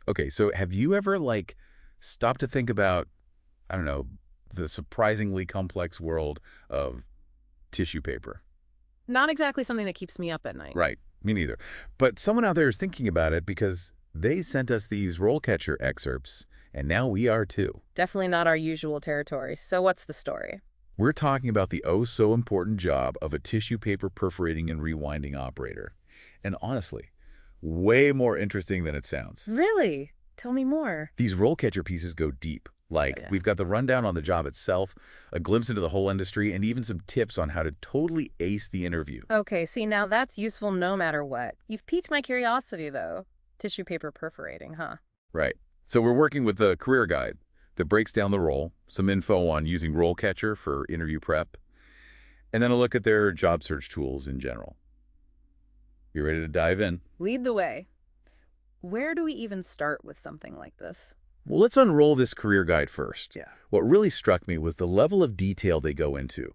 Okay, so have you ever, stopped to think about, I don't know, the surprisingly complex world of tissue paper? Not exactly something that keeps me up at night. Right, me neither. But someone out there is thinking about it because they sent us these RoleCatcher excerpts, and now we are too. Definitely not our usual territory. So what's the story? We're talking about the oh-so-important job of a tissue paper perforating and rewinding operator. And honestly, way more interesting than it sounds. Really? Tell me more. These RoleCatcher pieces go deep. Yeah. We've got the rundown on the job itself, a glimpse into the whole industry, and even some tips on how to totally ace the interview. Okay, see, now that's useful no matter what. You've piqued my curiosity, though. Tissue paper perforating, huh? Right. So we're working with the career guide that breaks down the role, some info on using RoleCatcher for interview prep, and then a look at their job search tools in general. You ready to dive in? Lead the way. Where do we even start with something like this? Well, let's unroll this career guide first. Yeah. What really struck me was the level of detail they go into.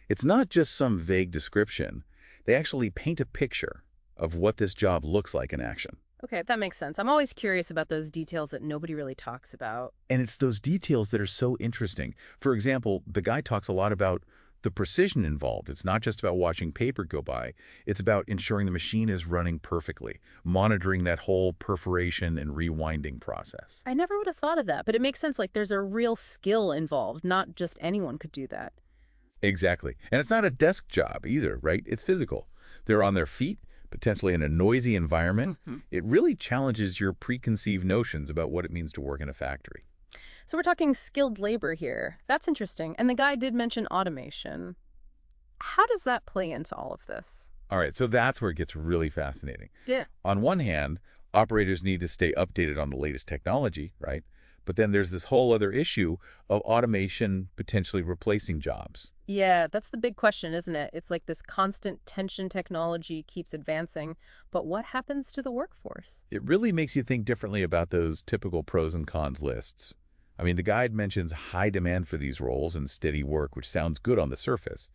It's not just some vague description. They actually paint a picture of what this job looks like in action. Okay, that makes sense. I'm always curious about those details that nobody really talks about. And it's those details that are so interesting. For example, the guy talks a lot about the precision involved. It's not just about watching paper go by. It's about ensuring the machine is running perfectly, monitoring that whole perforation and rewinding process. I never would have thought of that, but it makes sense. Like, there's a real skill involved. Not just anyone could do that. Exactly. And it's not a desk job either, right? It's physical. They're on their feet, potentially in a noisy environment. It really challenges your preconceived notions about what it means to work in a factory. So we're talking skilled labor here. That's interesting. And the guy did mention automation. How does that play into all of this? All right, so that's where it gets really fascinating. Yeah. On one hand, operators need to stay updated on the latest technology, right? But then there's this whole other issue of automation potentially replacing jobs. Yeah, that's the big question, isn't it? It's like this constant tension technology keeps advancing, but what happens to the workforce? It really makes you think differently about those typical pros and cons lists. I mean, the guide mentions high demand for these roles and steady work, which sounds good on the surface.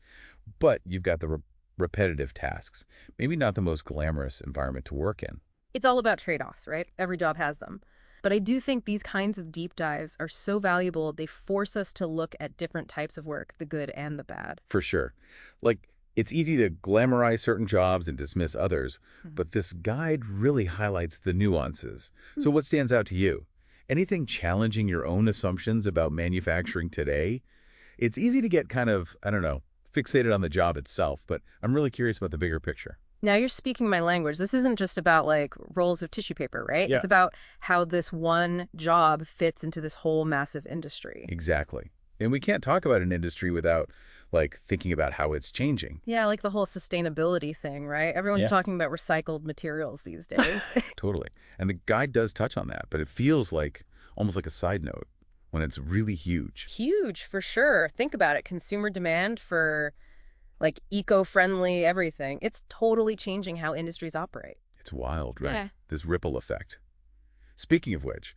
But you've got the repetitive tasks, maybe not the most glamorous environment to work in. It's all about trade-offs, right? Every job has them. But I do think these kinds of deep dives are so valuable, they force us to look at different types of work, the good and the bad. For sure. It's easy to glamorize certain jobs and dismiss others, but this guide really highlights the nuances. So what stands out to you? Anything challenging your own assumptions about manufacturing today? It's easy to get kind of, I don't know, fixated on the job itself, but I'm really curious about the bigger picture. Now you're speaking my language. This isn't just about like rolls of tissue paper, right? Yeah. It's about how this one job fits into this whole massive industry. Exactly. And we can't talk about an industry without, thinking about how it's changing. Yeah, like the whole sustainability thing, right? Everyone's Yeah. talking about recycled materials these days. Totally. And the guide does touch on that, but it feels almost like a side note when it's really huge. Huge, for sure. Think about it. Consumer demand for like eco-friendly everything. It's totally changing how industries operate. It's wild, right? Yeah. This ripple effect. Speaking of which,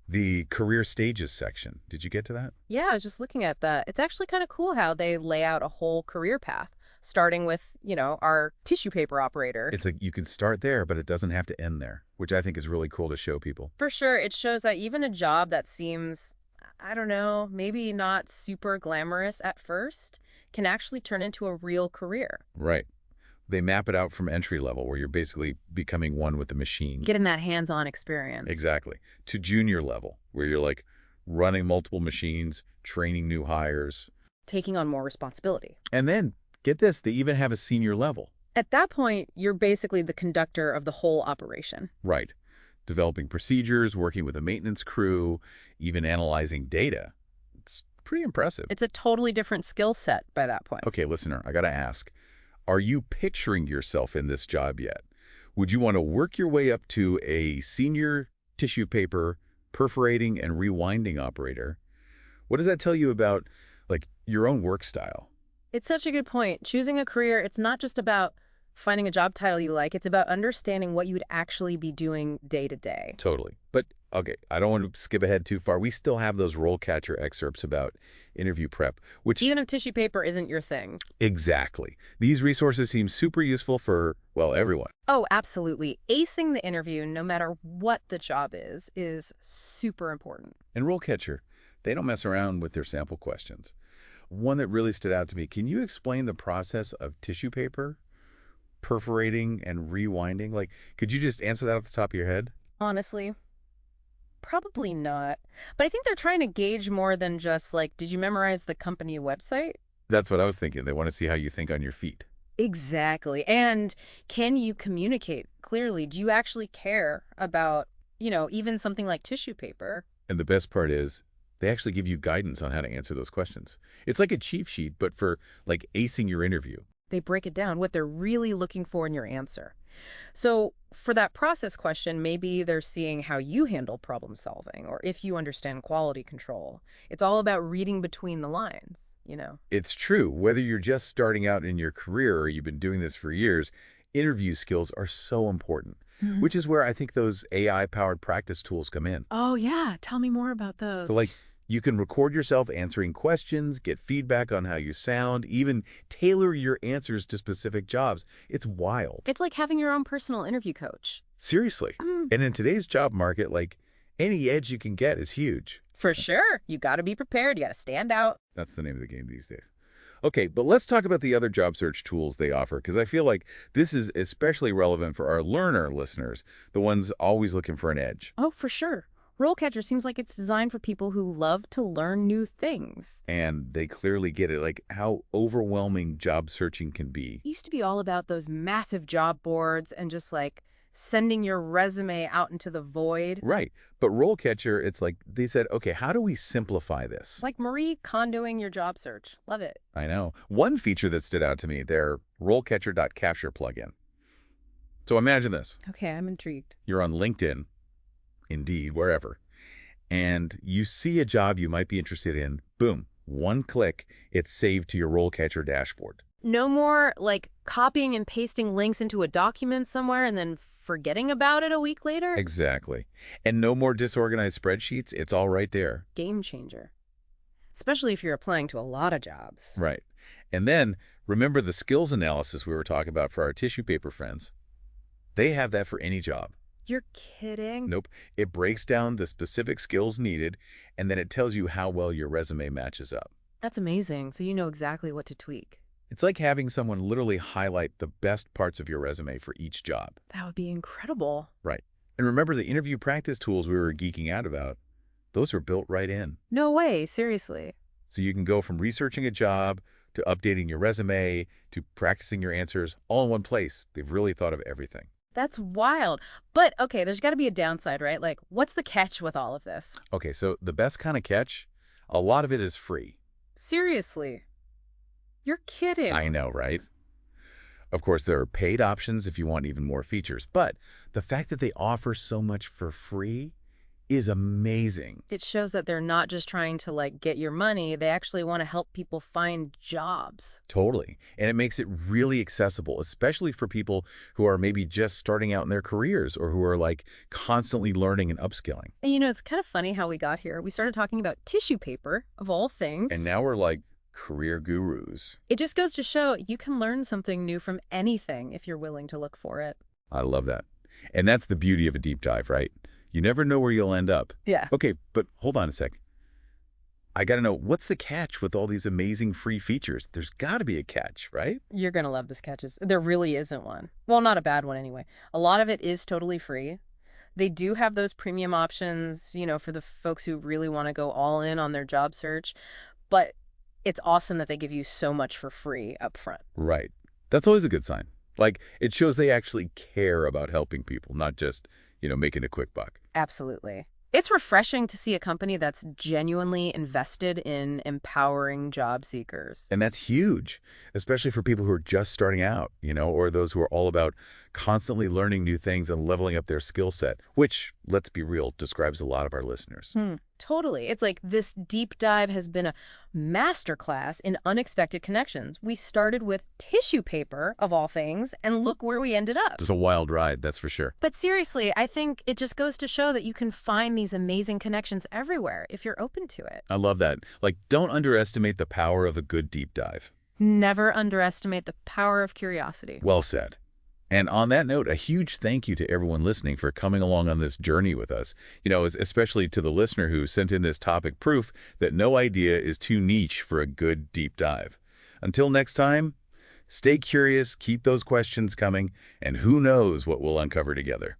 the career stages section, did you get to that? Yeah, I was just looking at that. It's actually kind of cool how they lay out a whole career path, starting with, our tissue paper operator. It's you can start there, but it doesn't have to end there, which I think is really cool to show people. For sure, it shows that even a job that seems, I don't know, maybe not super glamorous at first, can actually turn into a real career. Right. They map it out from entry level, where you're basically becoming one with the machine. Getting that hands-on experience. Exactly. To junior level, where you're running multiple machines, training new hires. Taking on more responsibility. And then, get this, they even have a senior level. At that point, you're basically the conductor of the whole operation. Right. Developing procedures, working with a maintenance crew, even analyzing data. It's pretty impressive. It's a totally different skill set by that point. Okay, listener, I got to ask, are you picturing yourself in this job yet? Would you want to work your way up to a senior tissue paper perforating and rewinding operator? What does that tell you about, your own work style? It's such a good point. Choosing a career, it's not just about finding a job title you like. It's about understanding what you would actually be doing day to day. Totally. But okay, I don't want to skip ahead too far. We still have those RoleCatcher excerpts about interview prep, which Even if tissue paper isn't your thing. exactly. These resources seem super useful for, well, everyone. Oh, absolutely. Acing the interview, no matter what the job is super important. And RoleCatcher, they don't mess around with their sample questions. One that really stood out to me, can you explain the process of tissue paper, perforating, and rewinding? Like, could you just answer that off the top of your head? Honestly, probably not. But I think they're trying to gauge more than just like, did you memorize the company website? That's what I was thinking. They want to see how you think on your feet. Exactly. And can you communicate clearly? Do you actually care about, even something like tissue paper? And the best part is, they actually give you guidance on how to answer those questions. It's like a cheat sheet, but for, like, acing your interview. They break it down, what they're really looking for in your answer. So for that process question, maybe they're seeing how you handle problem solving or if you understand quality control. It's all about reading between the lines. It's true. Whether you're just starting out in your career or you've been doing this for years, interview skills are so important, which is where I think those AI-powered practice tools come in. Oh, yeah. Tell me more about those. So, like, you can record yourself answering questions, get feedback on how you sound, even tailor your answers to specific jobs. It's wild. It's like having your own personal interview coach. Seriously. And in today's job market, like, any edge you can get is huge. For sure. You got to be prepared. You got to stand out. That's the name of the game these days. Okay, but let's talk about the other job search tools they offer, because I feel like this is especially relevant for our learner listeners, the ones always looking for an edge. Oh, for sure. RoleCatcher seems like it's designed for people who love to learn new things. And they clearly get it, like how overwhelming job searching can be. It used to be all about those massive job boards and just like sending your resume out into the void. Right. But RoleCatcher, it's like they said, okay, how do we simplify this? Like Marie Kondoing your job search. Love it. I know. One feature that stood out to me, their RoleCatcher.capture plugin. So imagine this. Okay, I'm intrigued. You're on LinkedIn, Indeed, wherever, and you see a job you might be interested in. Boom. One click, it's saved to your RoleCatcher dashboard. No more like copying and pasting links into a document somewhere and then forgetting about it a week later. Exactly. And no more disorganized spreadsheets. It's all right there. Game changer. Especially if you're applying to a lot of jobs. Right. And then remember the skills analysis we were talking about for our tissue paper friends. They have that for any job. You're kidding? Nope. It breaks down the specific skills needed, and then it tells you how well your resume matches up. That's amazing. So you know exactly what to tweak. It's like having someone literally highlight the best parts of your resume for each job. That would be incredible. Right. And remember the interview practice tools we were geeking out about? Those are built right in. No way, seriously. So you can go from researching a job to updating your resume to practicing your answers all in one place. They've really thought of everything. That's wild. But okay, there's got to be a downside, right? Like, what's the catch with all of this? Okay, so the best kind of catch, a lot of it is free. Seriously. You're kidding. I know, right? Of course, there are paid options if you want even more features, but the fact that they offer so much for free is amazing. It shows that they're not just trying to like get your money, they actually want to help people find jobs. Totally. And it makes it really accessible, especially for people who are maybe just starting out in their careers or who are like constantly learning and upskilling. And it's kind of funny how we got here. We started talking about tissue paper, of all things. And now we're like career gurus. It just goes to show you can learn something new from anything if you're willing to look for it. I love that. And that's the beauty of a deep dive, right? You never know where you'll end up. Yeah. Okay, but hold on a sec. I got to know, what's the catch with all these amazing free features? There's got to be a catch, right? You're going to love this catches. There really isn't one. Well, not a bad one anyway. A lot of it is totally free. They do have those premium options, for the folks who really want to go all in on their job search. But it's awesome that they give you so much for free up front. Right. That's always a good sign. Like, it shows they actually care about helping people, not just, making a quick buck. Absolutely. It's refreshing to see a company that's genuinely invested in empowering job seekers. And that's huge, especially for people who are just starting out, or those who are all about constantly learning new things and leveling up their skill set, which, let's be real, describes a lot of our listeners. Totally. It's like this deep dive has been a masterclass in unexpected connections. We started with tissue paper, of all things, and look where we ended up. It's a wild ride, that's for sure. But seriously, I think it just goes to show that you can find these amazing connections everywhere if you're open to it. I love that. Like, don't underestimate the power of a good deep dive. Never underestimate the power of curiosity. Well said. And on that note, a huge thank you to everyone listening for coming along on this journey with us. Especially to the listener who sent in this topic proof that no idea is too niche for a good deep dive. Until next time, stay curious, keep those questions coming, and who knows what we'll uncover together.